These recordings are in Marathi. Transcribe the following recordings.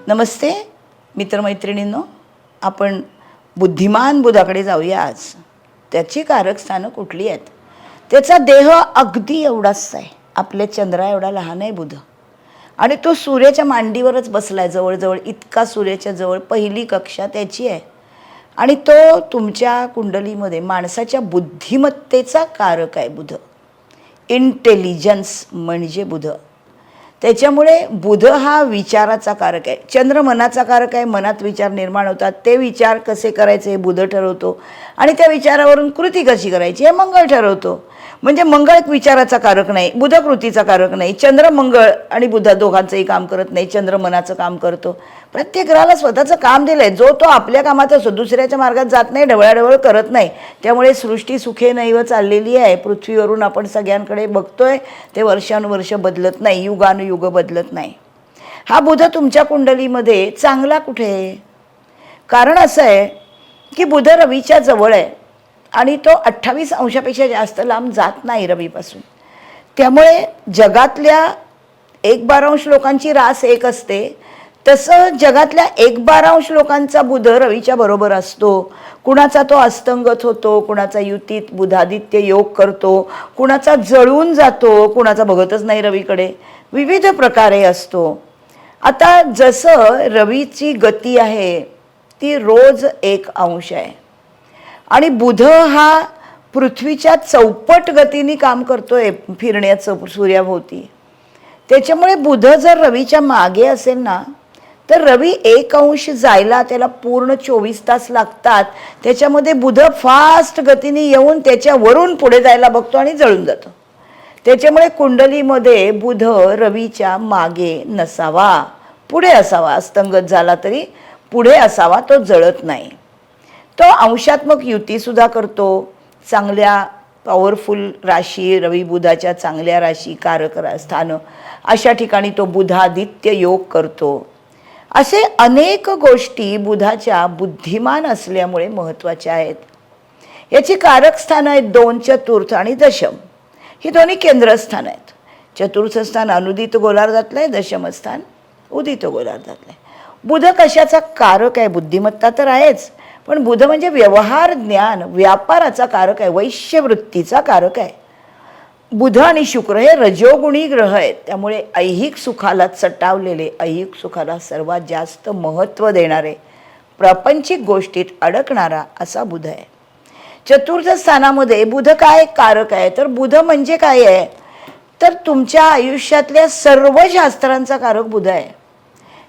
नमस्ते मित्रमैत्रिणींनो, आपण बुद्धिमान बुधाकडे जाऊया आज. त्याची कारकस्थानं कुठली आहेत? त्याचा देह अगदी एवढाच आहे, आपल्या चंद्रा एवढा लहान आहे बुध, आणि तो सूर्याच्या मांडीवरच बसलाय जवळजवळ, इतका सूर्याच्या जवळ. पहिली कक्षा त्याची आहे आणि तो तुमच्या कुंडलीमध्ये माणसाच्या बुद्धिमत्तेचा कारक आहे बुध. इंटेलिजन्स म्हणजे बुध. त्याच्यामुळे बुध हा विचाराचा कारक आहे. चंद्र मनाचा कारक आहे, मनात विचार निर्माण होतात, ते विचार कसे करायचे हे बुध ठरवतो, आणि त्या विचारावरून कृती कशी करायची हे मंगळ ठरवतो. म्हणजे मंगळ विचाराचा कारक नाही, बुध कृतीचा कारक नाही. चंद्र मंगळ आणि बुध दोघांचंही काम करत नाही, चंद्र मनाचं काम करतो. प्रत्येक ग्रहाला स्वतःचं काम दिलंय, जो तो आपल्या कामात असतो, दुसऱ्याच्या मार्गात जात नाही, ढवळाढवळ करत नाही. त्यामुळे सृष्टी सुखे नैव चाललेली आहे. पृथ्वीवरून आपण सगळ्यांकडे बघतोय, ते वर्षानुवर्ष बदलत नाही, युगानुयुग बदलत नाही. हा बुध तुमच्या कुंडलीमध्ये चांगला कुठे आहे? कारण असं आहे की बुध रवीच्या जवळ आहे आणि तो 28 अंशापेक्षा जास्त लांब जात नाही रवीपासून. त्यामुळे जगातल्या 1/12 लोकांची रास एक असते, तसं जगातल्या 1/12 लोकांचा बुध रवीच्या बरोबर असतो. कुणाचा तो अस्तंगत होतो, कुणाचा युतीत बुधादित्य योग करतो, कुणाचा जळून जातो, कुणाचा बघतच नाही रवीकडे, विविध प्रकारे असतो. आता जसं रवीची गती आहे ती रोज 1 अंश आहे आणि बुध हा पृथ्वीच्या चौपट गतीने काम करतोय फिरण्याचं सूर्याभोवती. त्याच्यामुळे बुध जर रवीच्या मागे असेल ना, तर रवी 1 अंश जायला त्याला पूर्ण 24 तास लागतात. त्याच्यामध्ये बुध फास्ट गतीने येऊन त्याच्यावरून पुढे जायला बघतो आणि जळून जातो. त्याच्यामुळे कुंडलीमध्ये बुध रवीच्या मागे नसावा, पुढे असावा. अस्तंगत झाला तरी पुढे असावा, तो जळत नाही. तो अंशात्मक युतीसुद्धा करतो. चांगल्या पॉवरफुल राशी, रवी बुधाच्या चांगल्या राशी, कारक स्थानं, अशा ठिकाणी तो बुधादित्य योग करतो. असे अनेक गोष्टी बुधाच्या बुद्धिमान असल्यामुळे महत्त्वाच्या आहेत. याची कारकस्थानं आहेत 2, चतुर्थ आणि दशम. ही दोन्ही केंद्रस्थान आहेत. चतुर्थ स्थान अनुदित गोलार्धातलं आहे, दशम स्थान उदित गोलार्धातलं आहे. बुध कशाचा कारक आहे? बुद्धिमत्ता तर आहेच, पण बुध म्हणजे व्यवहार, ज्ञान, व्यापाराचा कारक आहे, वैश्यवृत्तीचा कारक आहे. बुध आणि शुक्र हे रजोगुणी ग्रह आहेत. त्यामुळे ऐहिक सुखाला चटावलेले, ऐहिक सुखाला सर्वात जास्त महत्त्व देणारे, प्रापंचिक गोष्टीत अडकणारा असा बुध आहे. चतुर्थ स्थानामध्ये बुध काय कारक आहे? तर बुध म्हणजे काय आहे? तर तुमच्या आयुष्यातल्या सर्व शास्त्रांचा कारक बुध आहे.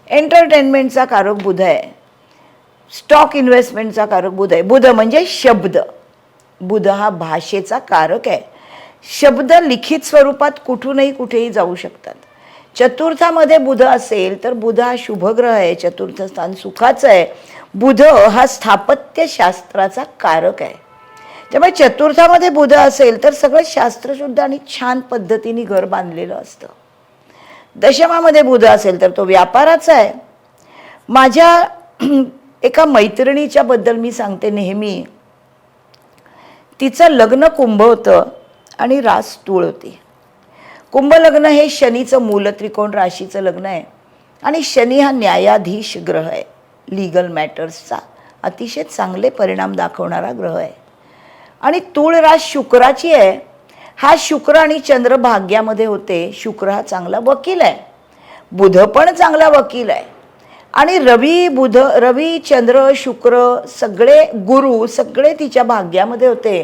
एंटरटेनमेंटचा कारक बुध आहे. स्टॉक इन्व्हेस्टमेंटचा कारक बुध आहे. बुध म्हणजे शब्द. बुध हा भाषेचा कारक आहे. शब्द लिखित स्वरूपात कुठूनही कुठेही जाऊ शकतात. चतुर्थामध्ये बुध असेल तर बुध हा शुभग्रह आहे, चतुर्थ स्थान सुखाचं आहे. बुध हा स्थापत्यशास्त्राचा कारक आहे. त्यामुळे चतुर्थामध्ये बुध असेल तर सगळं शास्त्रशुद्ध आणि छान पद्धतीने घर बांधलेलं असतं. दशमामध्ये बुध असेल तर तो व्यापाराचा आहे. माझ्या एका मैत्रिणीच्या बद्दल मी सांगते नेहमी. तिचं लग्न कुंभ होतं आणि रास तूळ होती. कुंभ लग्न हे शनीचं मूल त्रिकोण राशीचं लग्न आहे आणि शनी हा न्यायाधीश ग्रह आहे. लीगल मॅटर्सचा अतिशय चांगले परिणाम दाखवणारा ग्रह आहे. आणि तूळ रास शुक्राची आहे. हा शुक्र आणि चंद्र भाग्यामध्ये होते. शुक्र हा चांगला वकील आहे, बुध पण चांगला वकील आहे. आणि रवी चंद्र शुक्र सगळे गुरु सगळे तिच्या भाग्यामध्ये होते.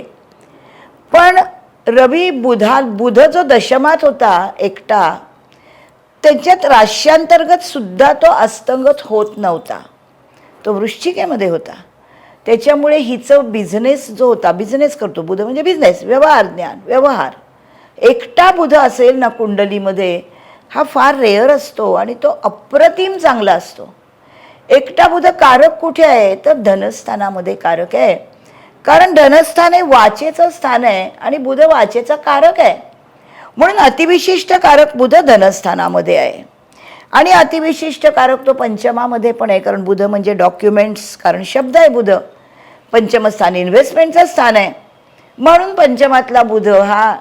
पण बुध जो दशमात होता एकटा, त्याच्यात राश्यांतर्गत सुद्धा तो अस्तंगत होत नव्हता, तो वृश्चिकेमध्ये होता. त्याच्यामुळे हिचं बिझनेस जो होता, बिझनेस करतो बुध म्हणजे बिझनेस, व्यवहार, ज्ञान, व्यवहार. एकटा बुध असेल ना कुंडलीमध्ये, हा फार रेअर असतो आणि तो अप्रतिम चांगला असतो. एकटा बुध कारक कुठे आहे? तर धनस्थानामध्ये कारक आहे. कारण धनस्थान हे वाचेचं स्थान आहे आणि बुध वाचेचा कारक आहे. म्हणून अतिविशिष्ट कारक बुध धनस्थानामध्ये आहे. आणि अतिविशिष्ट कारक तो पंचमामध्ये पण आहे, कारण बुध म्हणजे डॉक्युमेंट्स, कारण शब्द आहे बुध. पंचम स्थान इन्व्हेस्टमेंटचं स्थान आहे. म्हणून पंचमातला बुध हा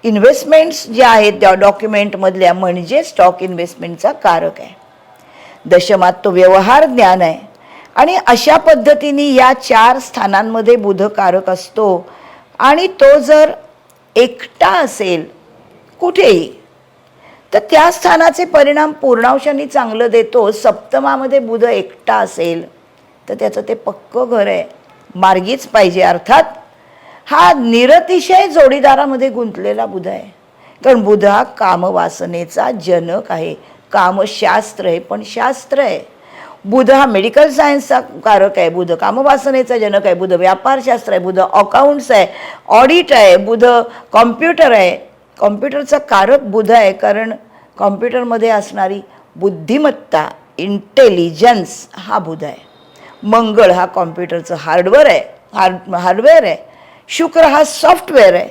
इन्व्हेस्टमेंट्स ज्या आहेत त्या डॉक्युमेंटमधल्या म्हणजे स्टॉक इन्व्हेस्टमेंटचा कारक आहे. दशमात तो व्यवहार ज्ञान आहे. आणि अशा पद्धतीने या 4 स्थानांमध्ये बुध कारक असतो. आणि तो जर एकटा असेल कुठेही तर त्या स्थानाचे परिणाम पूर्णांशाने चांगलं देतो. सप्तमामध्ये बुध एकटा असेल तर त्याचं ते पक्कं घर आहे, मार्गीच पाहिजे. अर्थात हा निरतिशय जोडीदारामध्ये गुंतलेला बुध आहे. कारण बुध हा कामवासनेचा जनक आहे. कामशास्त्र आहे पण शास्त्र आहे. बुध हा मेडिकल सायन्सचा कारक आहे. बुध कामवासनेचा जनक आहे. बुध व्यापारशास्त्र आहे. बुध अकाउंट्स आहे, ऑडिट आहे. बुध कॉम्प्युटर आहे. कॉम्प्युटरचा कारक बुध आहे. कारण कॉम्प्युटरमध्ये असणारी बुद्धिमत्ता, इंटेलिजन्स हा बुध आहे. मंगळ हा कॉम्प्युटरचं हार्डवेअर आहे. शुक्र हा सॉफ्टवेअर आहे.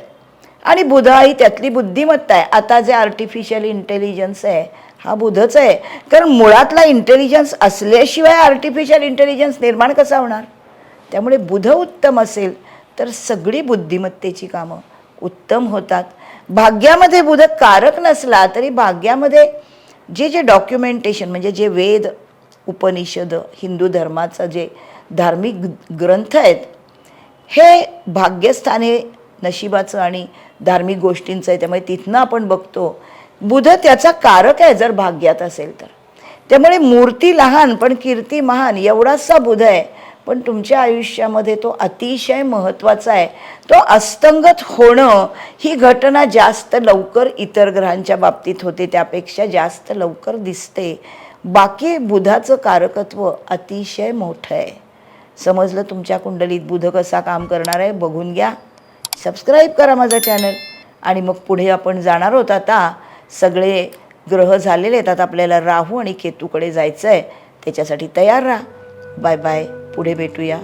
आणि बुध ही त्यातली बुद्धिमत्ता आहे. आता जे आर्टिफिशियल इंटेलिजन्स आहे हा बुधच आहे. कारण मुळातला इंटेलिजन्स असल्याशिवाय आर्टिफिशियल इंटेलिजन्स निर्माण कसा होणार. त्यामुळे बुध उत्तम असेल तर सगळी बुद्धिमत्तेची कामं उत्तम होतात. भाग्यामध्ये बुध कारक नसला तरी भाग्यामध्ये जे डॉक्युमेंटेशन म्हणजे जे वेद, उपनिषद, हिंदू धर्माचं जे धार्मिक ग्रंथ आहेत हे भाग्यस्थाने नशिबाचं आणि धार्मिक गोष्टींचं आहे. त्यामुळे तिथनं आपण बघतो बुध त्याचा कारक आहे जर भाग्यात असेल तर. त्यामुळे मूर्ती लहान पण कीर्ती महान एवढासा बुध आहे. पण तुमच्या आयुष्यामध्ये तो अतिशय महत्त्वाचा आहे. तो अस्तंगत होणं ही घटना जास्त लवकर इतर ग्रहांच्या बाबतीत होते त्यापेक्षा जास्त लवकर दिसते. बाकी बुधाचं कारकत्व अतिशय मोठं आहे. समजलं तुमच्या कुंडलीत बुध कसा काम करणार आहे बघून घ्या. सबस्क्राईब करा माझा चॅनल. आणि मग पुढे आपण जाणार आहोत. आता सगळे ग्रह झालेले आहेत. आता आपल्याला राहू आणि केतूकडे जायचं आहे. त्याच्यासाठी तयार राहा. Bye bye. पुढे भेटूया.